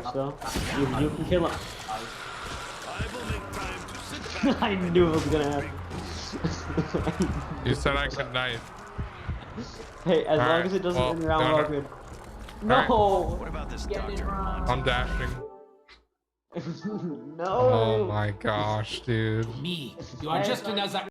So you can kill him. I knew it was gonna happen. You said I could knife. Hey, as long Alright, as it doesn't well, end around, no, we're all no. good. Alright. No! What about this Get it doctor? wrong. I'm dashing. No! Oh my gosh, dude. Me, you are just another.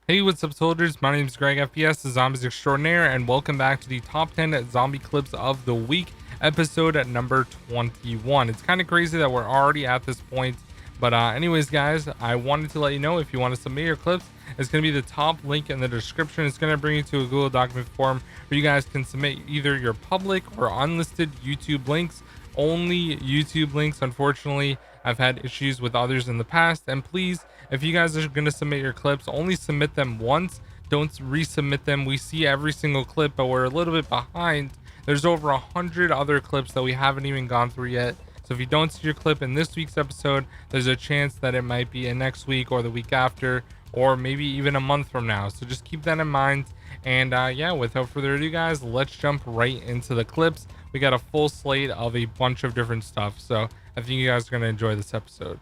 Hey, what's up, soldiers? My name is GregFPS, the Zombies Extraordinaire, and welcome back to the top 10 zombie clips of the week, episode at number 21. It's kind of crazy that we're already at this point, but anyways, guys, I wanted to let you know if you want to submit your clips, it's going to be the top link in the description. It's going to bring you to a Google document form where you guys can submit either your public or unlisted YouTube links. Only YouTube links, unfortunately. I've had issues with others in the past, and please, if you guys are going to submit your clips, only submit them once. Don't resubmit them. We see every single clip, but we're a little bit behind. There's over 100 other clips that we haven't even gone through yet. So if you don't see your clip in this week's episode, there's a chance that it might be in next week or the week after, or maybe even a month from now. So just keep that in mind. And yeah, without further ado, guys, let's jump right into the clips. We got a full slate of a bunch of different stuff, so I think you guys are going to enjoy this episode.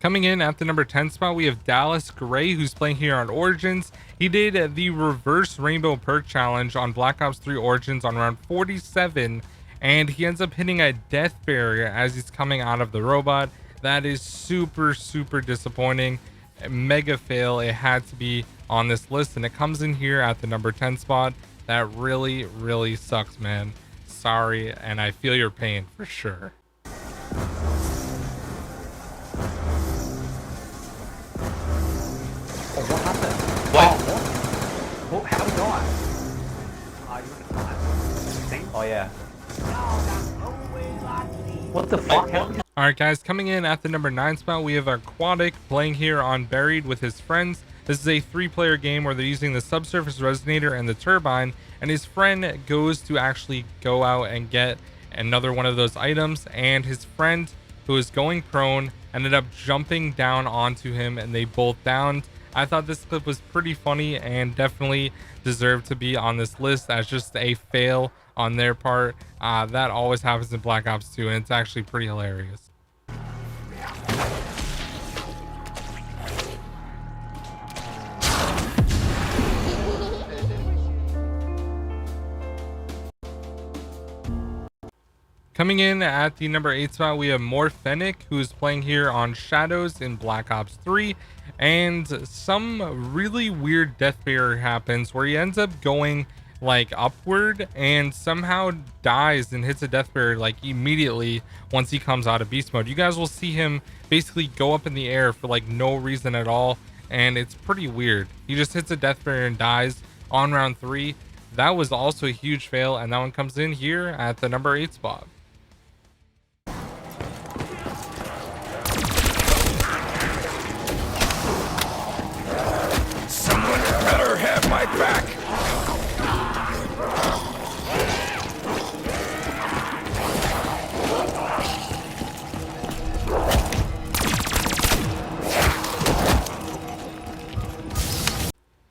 Coming in at the number 10 spot, we have Dallas Gray, who's playing here on Origins. He did the reverse rainbow perk challenge on Black Ops 3 Origins on round 47, and he ends up hitting a death barrier as he's coming out of the robot. That is super disappointing. Mega fail. It had to be on this list, and it comes in here at the number 10 spot. That really sucks, man. Sorry, and I feel your pain for sure. What happened? What? What? How did I die? Oh yeah. What the fuck? Alright, guys, coming in at the number 9 spot, we have Aquatic playing here on Buried with his friends. This is a 3-player game where they're using the subsurface resonator and the turbine, and his friend goes to actually go out and get another one of those items, and his friend, who is going prone, ended up jumping down onto him, and they both downed. I thought this clip was pretty funny and definitely deserved to be on this list as just a fail on their part. That always happens in Black Ops 2, and it's actually pretty hilarious. Coming in at the number 8 spot, we have more Fennec, who's playing here on Shadows in Black Ops 3, and some really weird death barrier happens where he ends up going like upward and somehow dies and hits a death barrier like immediately once he comes out of beast mode. You guys will see him basically go up in the air for like no reason at all, and it's pretty weird. He just hits a death barrier and dies on round 3. That was also a huge fail, and that one comes in here at the number 8 spot. Someone better have my back.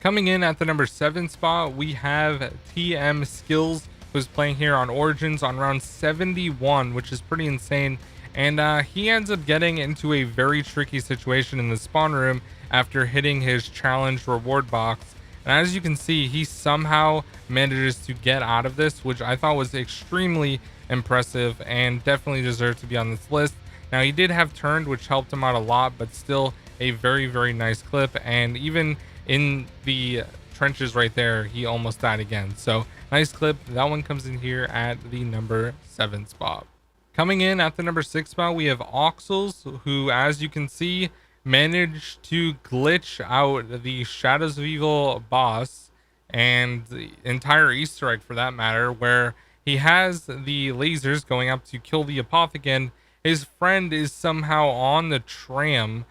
Coming in at the number 7 spot, we have TM Skills, who's playing here on Origins on round 71, which is pretty insane. And he ends up getting into a very tricky situation in the spawn room after hitting his challenge reward box. And as you can see, he somehow manages to get out of this, which I thought was extremely impressive and definitely deserved to be on this list. Now, he did have turned, which helped him out a lot, but still a very nice clip. And even in the trenches right there, he almost died again. So nice clip. That one comes in here at the number 7 spot. Coming in at the number 6 spot, we have Oxels, who, as you can see, managed to glitch out the Shadows of Evil boss and the entire Easter egg for that matter, where he has the lasers going up to kill the Apothecon. His friend is somehow on the tram,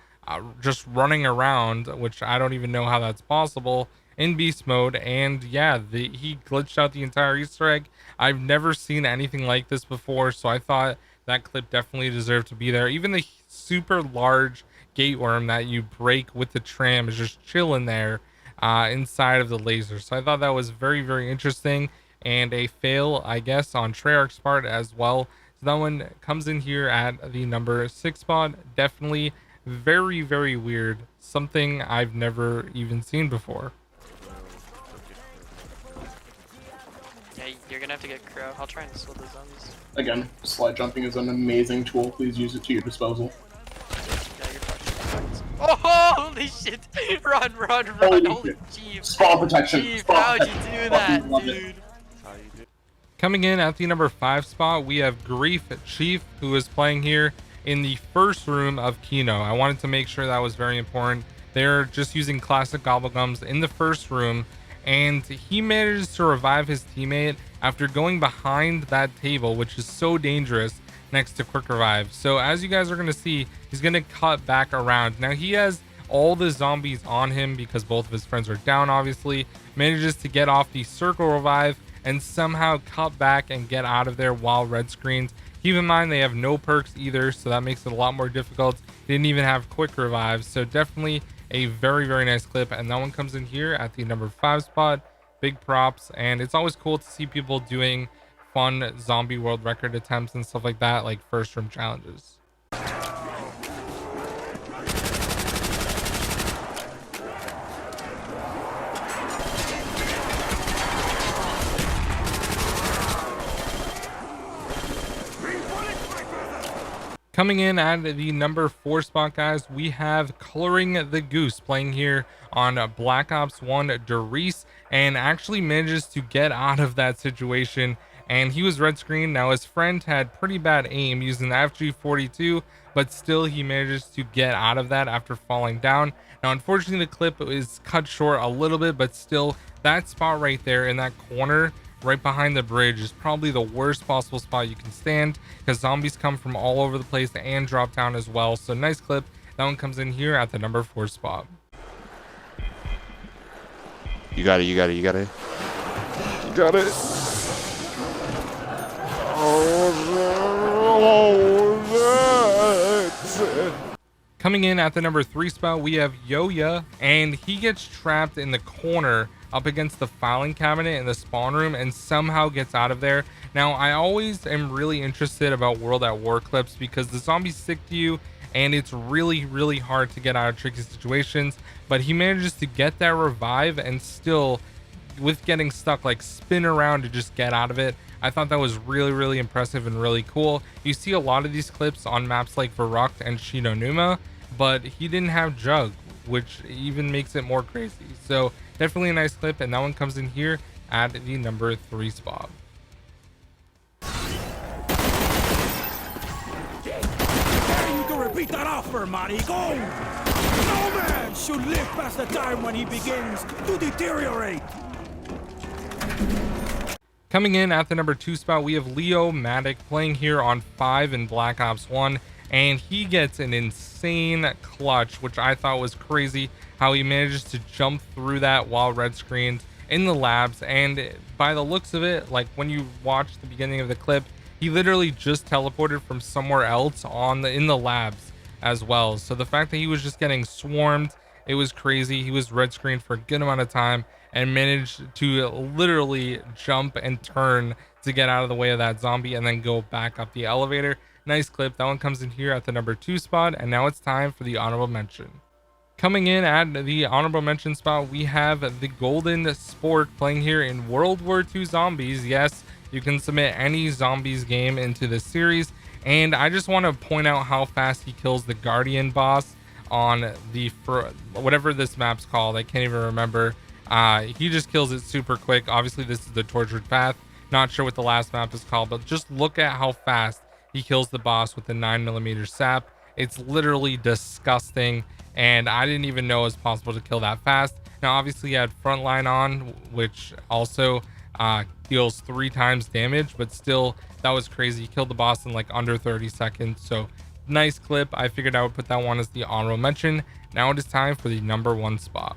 just running around, which I don't even know how that's possible. in beast mode. And yeah, he glitched out the entire Easter egg. I've never seen anything like this before, so I thought that clip definitely deserved to be there. Even the super large gate worm that you break with the tram is just chilling there inside of the laser. So I thought that was very, very interesting, and a fail, I guess, on Treyarch's part as well. So that one comes in here at the number 6 spot. Definitely very, very weird. Something I've never even seen before. Yeah, you're gonna have to get Kure. I'll try and slow the zombies. Again, slide jumping is an amazing tool. Please use it to your disposal. Yeah, you're fucked. Oh, holy shit! Run, run, run! Holy jeez! Spawn protection. Jeez, Spawn how'd you protection. do that, Fucking love it. dude? Coming in at the number 5 spot, we have Griefatchief, who is playing here in the first room of Kino. I wanted to make sure that was very important. They're just using classic gobblegums in the first room, and he manages to revive his teammate after going behind that table, which is so dangerous next to quick revive. So as you guys are going to see, he's going to cut back around. Now he has all the zombies on him because both of his friends are down, obviously. Manages to get off the circle revive and somehow cut back and get out of there while red screens. Keep in mind they have no perks either, so that makes it a lot more difficult. They didn't even have quick revives, so definitely a very, very nice clip. And that one comes in here at the number 5 spot. Big props, and it's always cool to see people doing fun zombie world record attempts and stuff like that, like first room challenges. Coming in at the number 4 spot, guys, we have Coloring the Goose playing here on Black Ops 1 Derice, and actually manages to get out of that situation. And he was red screen. Now his friend had pretty bad aim using the FG42, but still he manages to get out of that after falling down. Now unfortunately the clip is cut short a little bit, but still that spot right there in that corner right behind the bridge is probably the worst possible spot you can stand, because zombies come from all over the place and drop down as well. So nice clip. That one comes in here at the number 4 spot. You got it, you got it, you got it. You got it. Coming in at the number 3 spot, we have Yoya, and he gets trapped in the corner up against the filing cabinet in the spawn room and somehow gets out of there. Now, I always am really interested about World at War clips because the zombies stick to you and it's really, really hard to get out of tricky situations. But he manages to get that revive and still, with getting stuck, like spin around to just get out of it. I thought that was really, really impressive and really cool. You see a lot of these clips on maps like Verrucht and Shinonuma, but he didn't have Jug, which even makes it more crazy. So definitely a nice clip, and that one comes in here at the number 3 spot. You can repeat that offer, Matty. Go! No man should live past the time when he begins to deteriorate. Coming in at the number 2 spot, we have LeoMatic playing here on 5 in Black Ops 1, and he gets an insane clutch, which I thought was crazy how he manages to jump through that while red screened in the labs. And by the looks of it, like when you watch the beginning of the clip, he literally just teleported from somewhere else in the labs as well. So the fact that he was just getting swarmed, it was crazy. He was red screened for a good amount of time and managed to literally jump and turn to get out of the way of that zombie and then go back up the elevator. Nice clip. That one comes in here at the number 2 spot, and now it's time for the honorable mention. Coming in at the honorable mention spot, we have the Golden Spork playing here in World War II Zombies. Yes, you can submit any zombies game into this series, and I just want to point out how fast he kills the Guardian boss on the whatever this map's called. I can't even remember. He just kills it super quick. Obviously this is the Tortured Path, not sure what the last map is called, but just look at how fast he kills the boss with the 9mm sap. It's literally disgusting, and I didn't even know it was possible to kill that fast. Now obviously he had Frontline on, which also deals 3 times damage, but still that was crazy. He killed the boss in like under 30 seconds. So nice clip. I figured I would put that one as the honorable mention. Now it is time for the number 1 spot.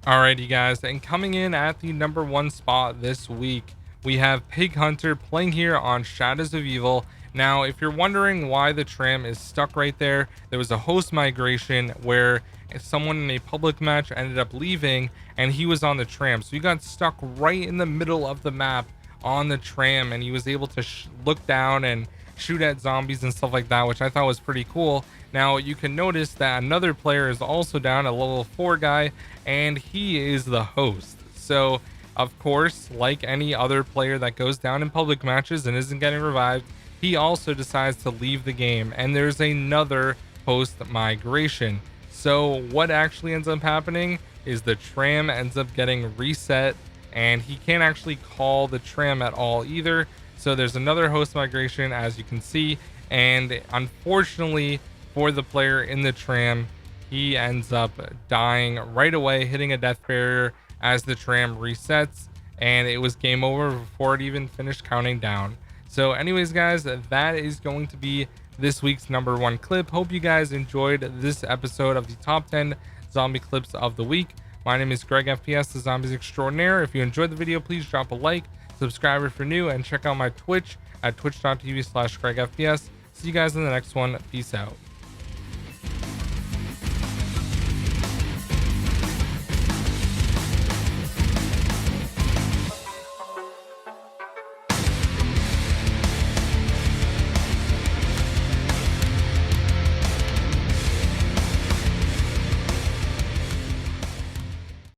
Alrighty guys, and coming in at the number 1 spot this week, we have Pig Hunter playing here on Shadows of Evil. Now, if you're wondering why the tram is stuck right there, there was a host migration where someone in a public match ended up leaving and he was on the tram. So he got stuck right in the middle of the map on the tram, and he was able to look down and shoot at zombies and stuff like that, which I thought was pretty cool. Now you can notice that another player is also down, a level 4 guy, and he is the host. So of course, like any other player that goes down in public matches and isn't getting revived, he also decides to leave the game, and there's another host migration. So what actually ends up happening is the tram ends up getting reset, and he can't actually call the tram at all either. So there's another host migration, as you can see, and unfortunately for the player in the tram, he ends up dying right away, hitting a death barrier as the tram resets, and it was game over before it even finished counting down. So anyways guys, that is going to be this week's number 1 clip. Hope you guys enjoyed this episode of the top 10 zombie clips of the week. My name is GregFPS, the Zombies Extraordinaire. If you enjoyed the video, please drop a like, subscribe if you're new, and check out my Twitch at twitch.tv/GregFPS. See you guys in the next one. Peace out.